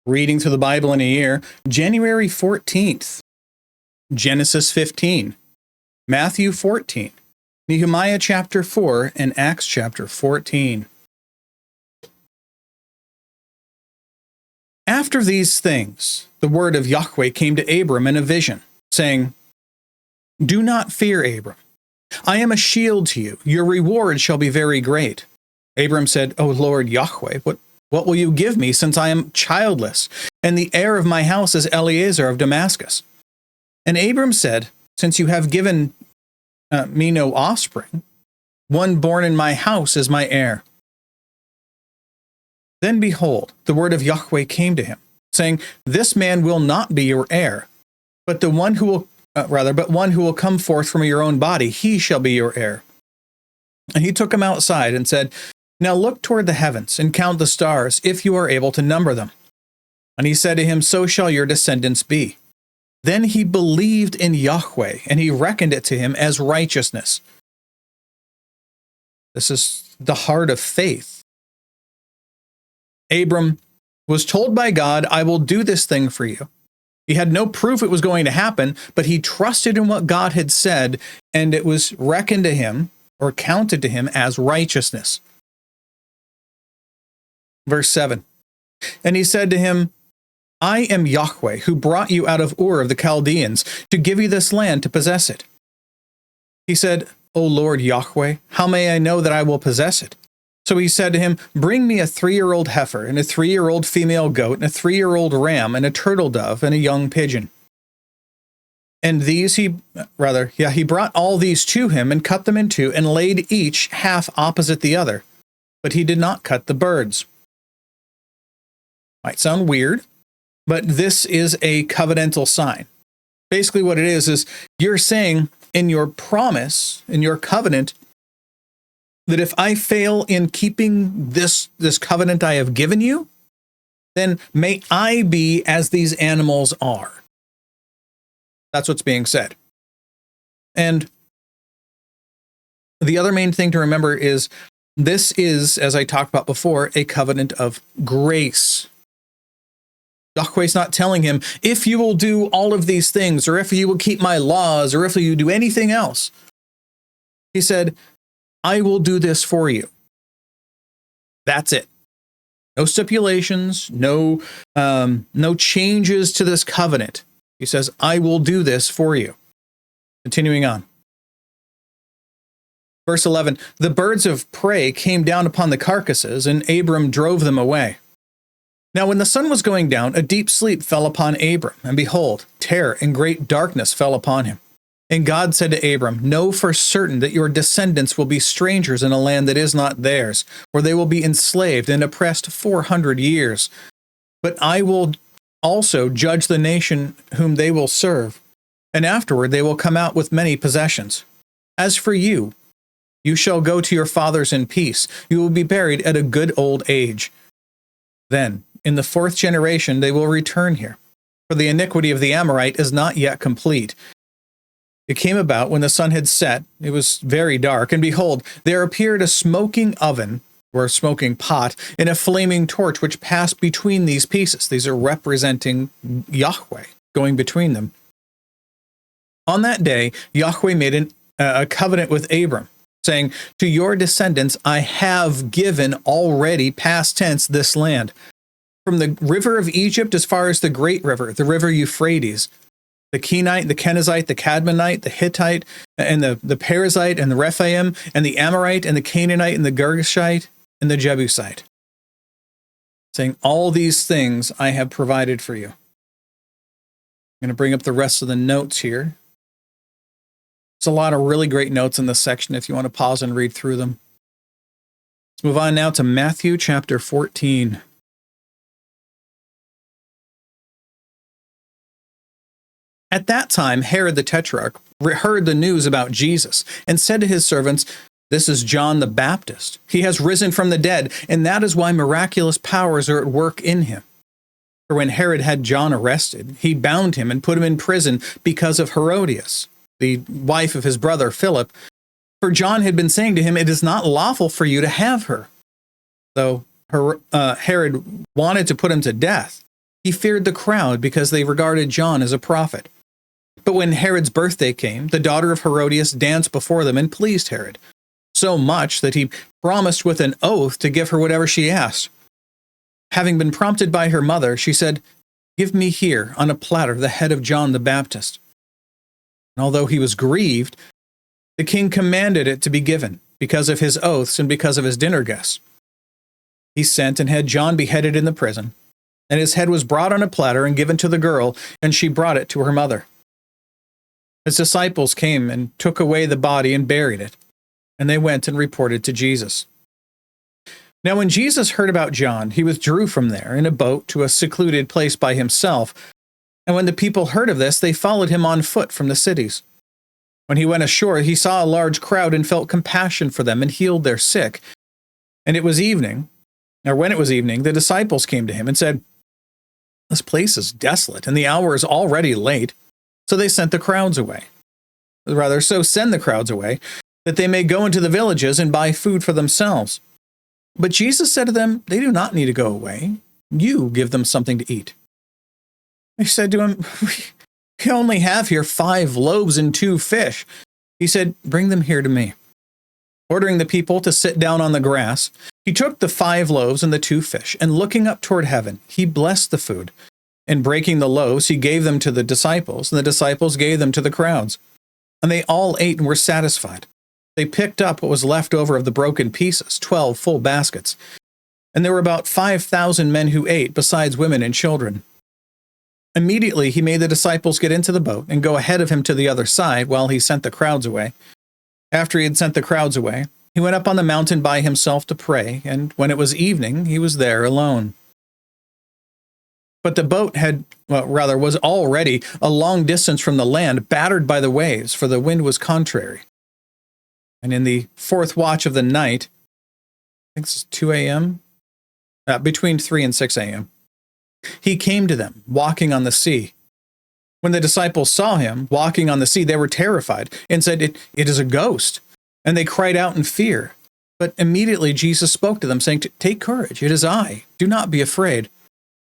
Reading through the Bible in a year, January 14th, Genesis 15, Matthew 14, Nehemiah chapter 4, and Acts chapter 14. After these things, the word of Yahweh came to Abram in a vision, saying, "Do not fear, Abram. I am a shield to you. Your reward shall be very great." Abram said, "O Lord Yahweh, what will you give me, since I am childless, and the heir of my house is Eliezer of Damascus?" And Abram said, "Since you have given me no offspring, one born in my house is my heir." Then behold, the word of Yahweh came to him, saying, "This man will not be your heir, but one who will come forth from your own body, he shall be your heir." And he took him outside and said, "Now look toward the heavens and count the stars, if you are able to number them." And he said to him, "So shall your descendants be." Then he believed in Yahweh, and he reckoned it to him as righteousness. This is the heart of faith. Abram was told by God, "I will do this thing for you." He had no proof it was going to happen, but he trusted in what God had said, and it was reckoned to him, or counted to him, as righteousness. Verse 7, and he said to him, "I am Yahweh, who brought you out of Ur of the Chaldeans, to give you this land to possess it." He said, "O Lord Yahweh, how may I know that I will possess it?" So he said to him, "Bring me a 3-year-old heifer, and a 3-year-old female goat, and a 3-year-old ram, and a turtle dove, and a young pigeon." And he brought all these to him, and cut them in two, and laid each half opposite the other. But he did not cut the birds. Might sound weird, but this is a covenantal sign. Basically what it is you're saying in your promise, in your covenant, that if I fail in keeping this covenant I have given you, then may I be as these animals are. That's what's being said. And the other main thing to remember is this is, as I talked about before, a covenant of grace. Yahweh's not telling him, if you will do all of these things, or if you will keep my laws, or if you do anything else. He said, I will do this for you. That's it. No stipulations, no changes to this covenant. He says, I will do this for you. Continuing on. Verse 11, the birds of prey came down upon the carcasses, and Abram drove them away. Now when the sun was going down, a deep sleep fell upon Abram, and behold, terror and great darkness fell upon him. And God said to Abram, know for certain that your descendants will be strangers in a land that is not theirs, where they will be enslaved and oppressed 400 years. But I will also judge the nation whom they will serve, and afterward they will come out with many possessions. As for you, you shall go to your fathers in peace. You will be buried at a good old age. Then, in the 4th generation, they will return here, for the iniquity of the Amorite is not yet complete. It came about when the sun had set, it was very dark, and behold, there appeared a smoking oven, or a smoking pot, and a flaming torch which passed between these pieces. These are representing Yahweh, going between them. On that day, Yahweh made a covenant with Abram, saying, to your descendants I have given already, past tense, this land, from the river of Egypt as far as the great river, the river Euphrates, the Kenite, the Kenizzite, the Cadmonite, the Hittite, and the Perizzite, and the Rephaim, and the Amorite, and the Canaanite, and the Girgashite, and the Jebusite, saying, all these things I have provided for you. I'm going to bring up the rest of the notes here. There's a lot of really great notes in this section if you want to pause and read through them. Let's move on now to Matthew chapter 14. At that time, Herod the Tetrarch heard the news about Jesus and said to his servants, this is John the Baptist. He has risen from the dead, and that is why miraculous powers are at work in him. For when Herod had John arrested, he bound him and put him in prison because of Herodias, the wife of his brother Philip. For John had been saying to him, it is not lawful for you to have her. Though Herod wanted to put him to death. He feared the crowd because they regarded John as a prophet. But when Herod's birthday came, the daughter of Herodias danced before them and pleased Herod, so much that he promised with an oath to give her whatever she asked. Having been prompted by her mother, she said, "Give me here on a platter the head of John the Baptist." And although he was grieved, the king commanded it to be given because of his oaths and because of his dinner guests. He sent and had John beheaded in the prison, and his head was brought on a platter and given to the girl, and she brought it to her mother. His disciples came and took away the body and buried it, and they went and reported to Jesus. Now when Jesus heard about John, he withdrew from there in a boat to a secluded place by himself, and when the people heard of this, they followed him on foot from the cities. When he went ashore, he saw a large crowd and felt compassion for them and healed their sick. And when it was evening, the disciples came to him and said, "This place is desolate, and the hour is already late." So they sent the crowds away. Send the crowds away, that they may go into the villages and buy food for themselves. But Jesus said to them, "They do not need to go away. You give them something to eat." They said to him, "We only have here 5 loaves and 2 fish." He said, "Bring them here to me." Ordering the people to sit down on the grass, he took the 5 loaves and the 2 fish, and looking up toward heaven, he blessed the food. And breaking the loaves, he gave them to the disciples, and the disciples gave them to the crowds. And they all ate and were satisfied. They picked up what was left over of the broken pieces, 12 full baskets. And there were about 5,000 men who ate, besides women and children. Immediately he made the disciples get into the boat and go ahead of him to the other side while he sent the crowds away. After he had sent the crowds away, he went up on the mountain by himself to pray, and when it was evening, he was there alone. But the boat was already a long distance from the land, battered by the waves, for the wind was contrary. And in the 4th watch of the night, I think it's 2 a.m., between 3 and 6 a.m., he came to them, walking on the sea. When the disciples saw him walking on the sea, they were terrified and said, it is a ghost. And they cried out in fear. But immediately Jesus spoke to them, saying, "Take courage, it is I. Do not be afraid."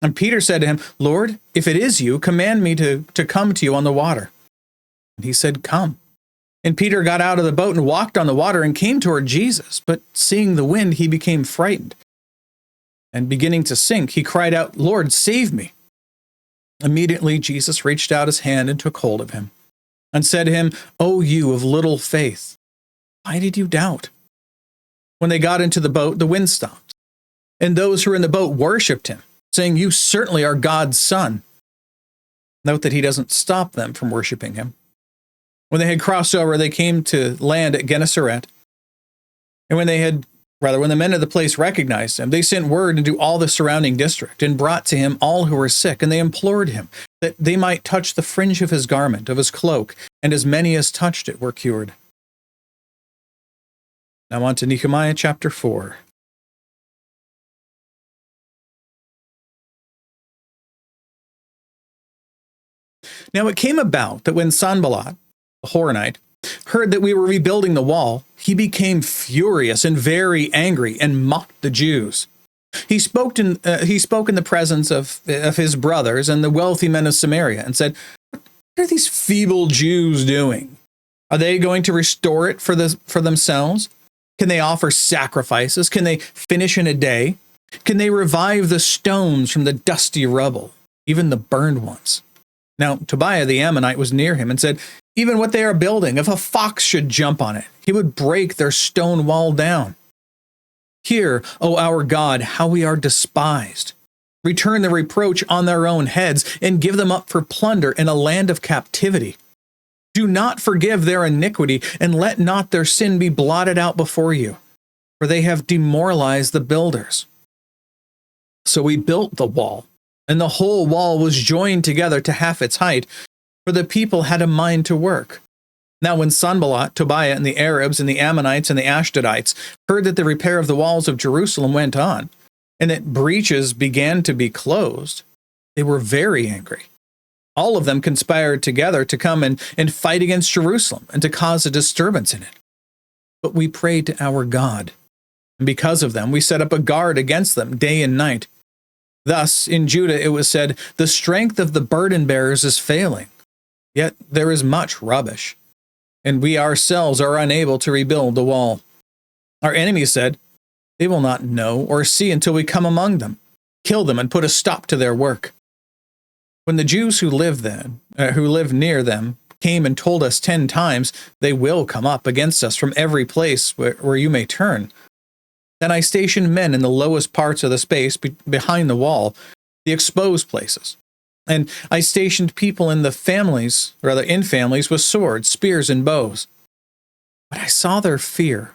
And Peter said to him, "Lord, if it is you, command me to come to you on the water." And he said, "Come." And Peter got out of the boat and walked on the water and came toward Jesus. But seeing the wind, he became frightened. And beginning to sink, he cried out, "Lord, save me." Immediately Jesus reached out his hand and took hold of him, and said to him, "O you of little faith, why did you doubt?" When they got into the boat, the wind stopped, and those who were in the boat worshipped him, saying, "You certainly are God's son." Note that he doesn't stop them from worshiping him. When they had crossed over, they came to land at Gennesaret. And when the men of the place recognized him, they sent word into all the surrounding district and brought to him all who were sick, and they implored him that they might touch the fringe of his garment, of his cloak, and as many as touched it were cured. Now on to Nehemiah chapter 4. Now it came about that when Sanballat, the Horonite, heard that we were rebuilding the wall, he became furious and very angry and mocked the Jews. He spoke in the presence of his brothers and the wealthy men of Samaria and said, "What are these feeble Jews doing? Are they going to restore it for themselves? Can they offer sacrifices? Can they finish in a day? Can they revive the stones from the dusty rubble, even the burned ones?" Now Tobiah the Ammonite was near him and said, "Even what they are building, if a fox should jump on it, he would break their stone wall down. Hear, O our God, how we are despised. Return the reproach on their own heads and give them up for plunder in a land of captivity. Do not forgive their iniquity, and let not their sin be blotted out before you, for they have demoralized the builders." So we built the wall, and the whole wall was joined together to half its height, for the people had a mind to work. Now when Sanballat, Tobiah, and the Arabs, and the Ammonites, and the Ashdodites heard that the repair of the walls of Jerusalem went on, and that breaches began to be closed, they were very angry. All of them conspired together to come and fight against Jerusalem and to cause a disturbance in it. But we prayed to our God, and because of them we set up a guard against them day and night. Thus, in Judah it was said, "The strength of the burden bearers is failing, yet there is much rubbish, and we ourselves are unable to rebuild the wall." Our enemies said, "They will not know or see until we come among them, kill them, and put a stop to their work." When the Jews who lived near them, came and told us 10 times, "They will come up against us from every place where you may turn," then I stationed men in the lowest parts of the space behind the wall, the exposed places. And I stationed people in families with swords, spears, and bows. But I saw their fear.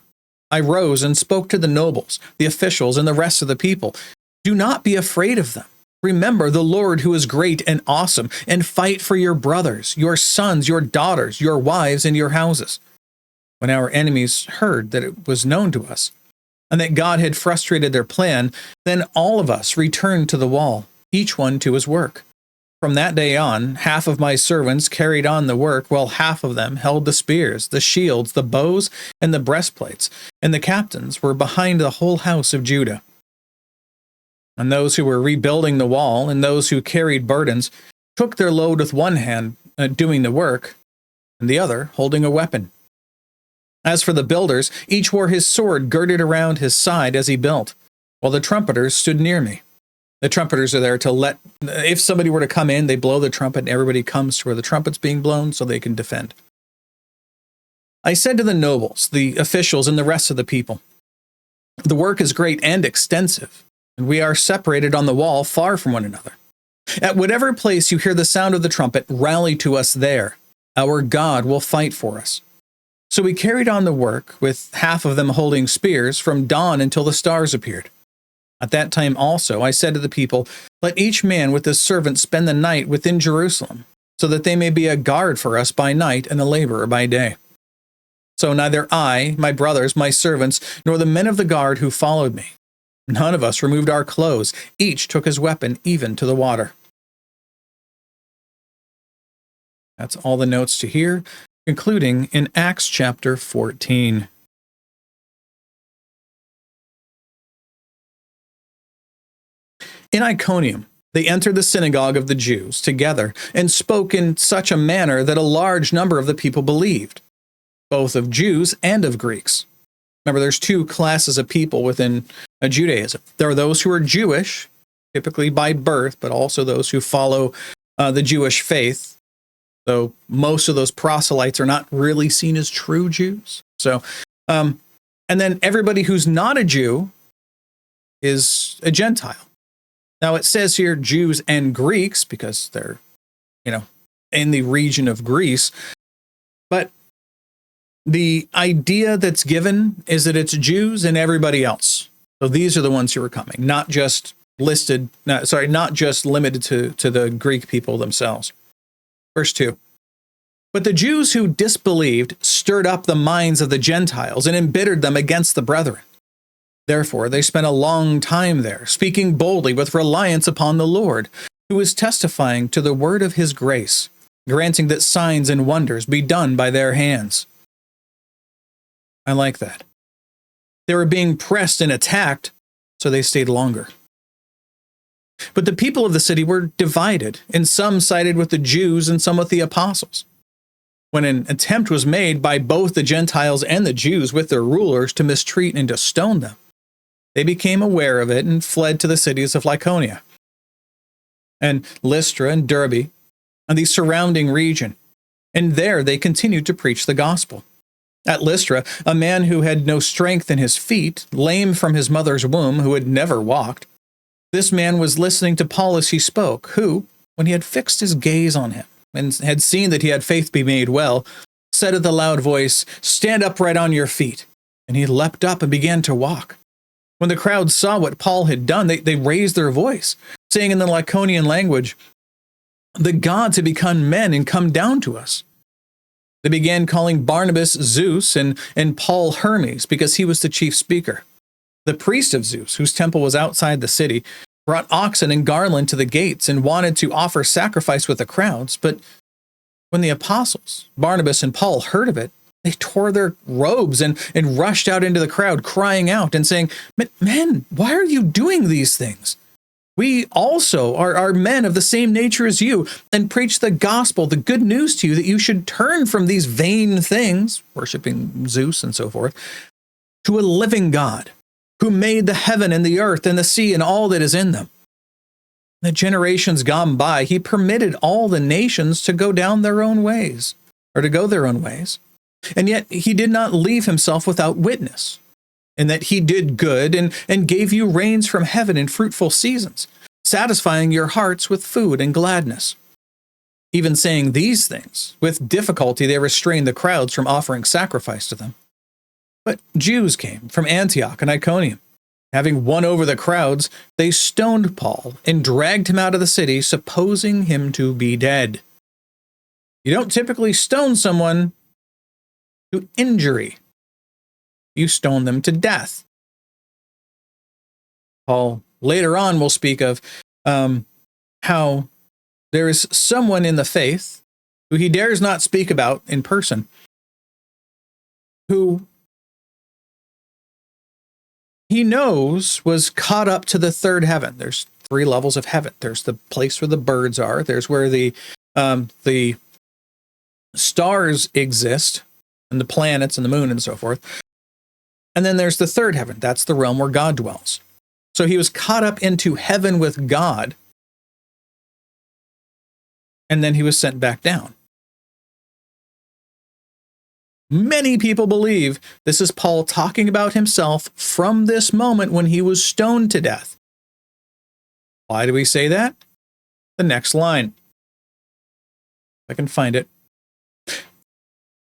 I rose and spoke to the nobles, the officials, and the rest of the people. "Do not be afraid of them. Remember the Lord who is great and awesome, and fight for your brothers, your sons, your daughters, your wives, and your houses." When our enemies heard that it was known to us, and that God had frustrated their plan, then all of us returned to the wall, each one to his work. From that day on, half of my servants carried on the work, while half of them held the spears, the shields, the bows, and the breastplates, and the captains were behind the whole house of Judah. And those who were rebuilding the wall and those who carried burdens took their load with one hand doing the work, and the other holding a weapon. As for the builders, each wore his sword girded around his side as he built, while the trumpeters stood near me. The trumpeters are there to if somebody were to come in, they blow the trumpet and everybody comes to where the trumpet's being blown so they can defend. I said to the nobles, the officials, and the rest of the people, "The work is great and extensive, and we are separated on the wall far from one another. At whatever place you hear the sound of the trumpet, rally to us there. Our God will fight for us." So we carried on the work, with half of them holding spears, from dawn until the stars appeared. At that time also I said to the people, "Let each man with his servant spend the night within Jerusalem, so that they may be a guard for us by night and a laborer by day." So neither I, my brothers, my servants, nor the men of the guard who followed me, none of us removed our clothes. Each took his weapon, even to the water. That's all the notes to here, concluding in Acts chapter 14. In Iconium, they entered the synagogue of the Jews together and spoke in such a manner that a large number of the people believed, both of Jews and of Greeks. Remember, there's two classes of people within Judaism. There are those who are Jewish, typically by birth, but also those who follow the Jewish faith, though most of those proselytes are not really seen as true Jews. So, and then everybody who's not a Jew is a Gentile. Now, it says here Jews and Greeks because they're, in the region of Greece. But the idea that's given is that it's Jews and everybody else. So these are the ones who are coming, not just limited to the Greek people themselves. Verse 2. But the Jews who disbelieved stirred up the minds of the Gentiles and embittered them against the brethren. Therefore, they spent a long time there, speaking boldly with reliance upon the Lord, who is testifying to the word of his grace, granting that signs and wonders be done by their hands. I like that. They were being pressed and attacked, so they stayed longer. But the people of the city were divided, and some sided with the Jews and some with the apostles. When an attempt was made by both the Gentiles and the Jews with their rulers to mistreat and to stone them, they became aware of it and fled to the cities of Lycaonia and Lystra and Derbe and the surrounding region, and there they continued to preach the gospel. At Lystra, a man who had no strength in his feet, lame from his mother's womb, who had never walked, this man was listening to Paul as he spoke, who, when he had fixed his gaze on him and had seen that he had faith be made well, said with a loud voice, "Stand upright on your feet." And he leapt up and began to walk. When the crowd saw what Paul had done, they raised their voice, saying in the Lycaonian language, "The gods have become men and come down to us." They began calling Barnabas Zeus and Paul Hermes, because he was the chief speaker. The priest of Zeus, whose temple was outside the city, brought oxen and garland to the gates and wanted to offer sacrifice with the crowds. But when the apostles, Barnabas and Paul, heard of it, they tore their robes and rushed out into the crowd, crying out and saying, "Men, why are you doing these things? We also are men of the same nature as you, and preach the gospel, the good news to you, that you should turn from these vain things, worshiping Zeus and so forth, to a living God, who made the heaven and the earth and the sea and all that is in them. The generations gone by, he permitted all the nations to go down their own ways, or to go their own ways. And yet he did not leave himself without witness, in that he did good and gave you rains from heaven in fruitful seasons, satisfying your hearts with food and gladness. Even saying these things, with difficulty they restrained the crowds from offering sacrifice to them. But Jews came from Antioch and Iconium. Having won over the crowds, they stoned Paul and dragged him out of the city, supposing him to be dead. You don't typically stone someone to injury. You stone them to death. Paul later on will speak of how there is someone in the faith who he dares not speak about in person, who he knows was caught up to the third heaven. There's 3 levels of heaven. There's the place where the birds are. There's where the stars exist, and the planets and the moon and so forth. And then there's the third heaven. That's the realm where God dwells. So he was caught up into heaven with God, and then he was sent back down. Many people believe this is Paul talking about himself from this moment when he was stoned to death. Why do we say that? The next line. I can find it.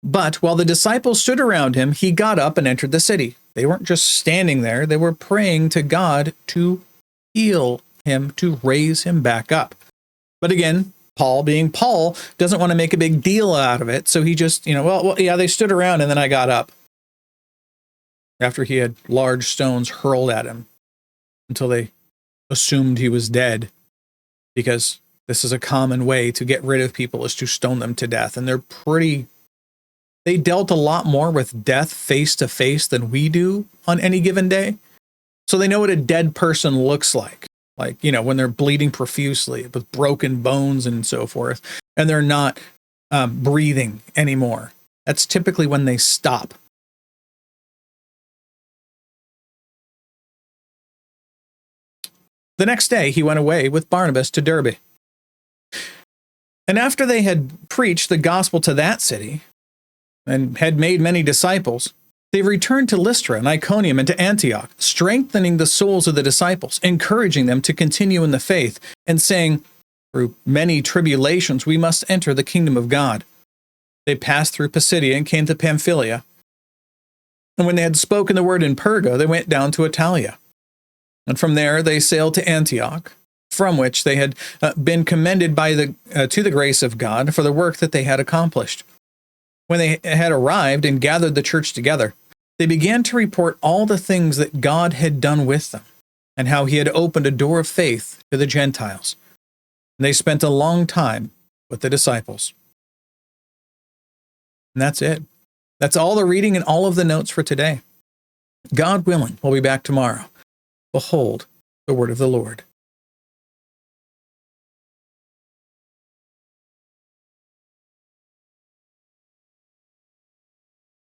But while the disciples stood around him, he got up and entered the city. They weren't just standing there, they were praying to God to heal him, to raise him back up. But again, Paul, being Paul, doesn't want to make a big deal out of it, so he just, yeah, they stood around and then I got up. After he had large stones hurled at him until they assumed he was dead, because this is a common way to get rid of people, is to stone them to death. And they dealt a lot more with death face to face than we do on any given day. So they know what a dead person looks like. Like, when they're bleeding profusely with broken bones and so forth, and they're not breathing anymore. That's typically when they stop. The next day, he went away with Barnabas to Derbe. And after they had preached the gospel to that city and had made many disciples, they returned to Lystra and Iconium and to Antioch, strengthening the souls of the disciples, encouraging them to continue in the faith, and saying, through many tribulations we must enter the kingdom of God. They passed through Pisidia and came to Pamphylia. And when they had spoken the word in Perga, they went down to Italia. And from there they sailed to Antioch, from which they had been commended to the grace of God for the work that they had accomplished. When they had arrived and gathered the church together, they began to report all the things that God had done with them, and how he had opened a door of faith to the Gentiles. And they spent a long time with the disciples. And that's it. That's all the reading and all of the notes for today. God willing, we'll be back tomorrow. Behold, the word of the Lord.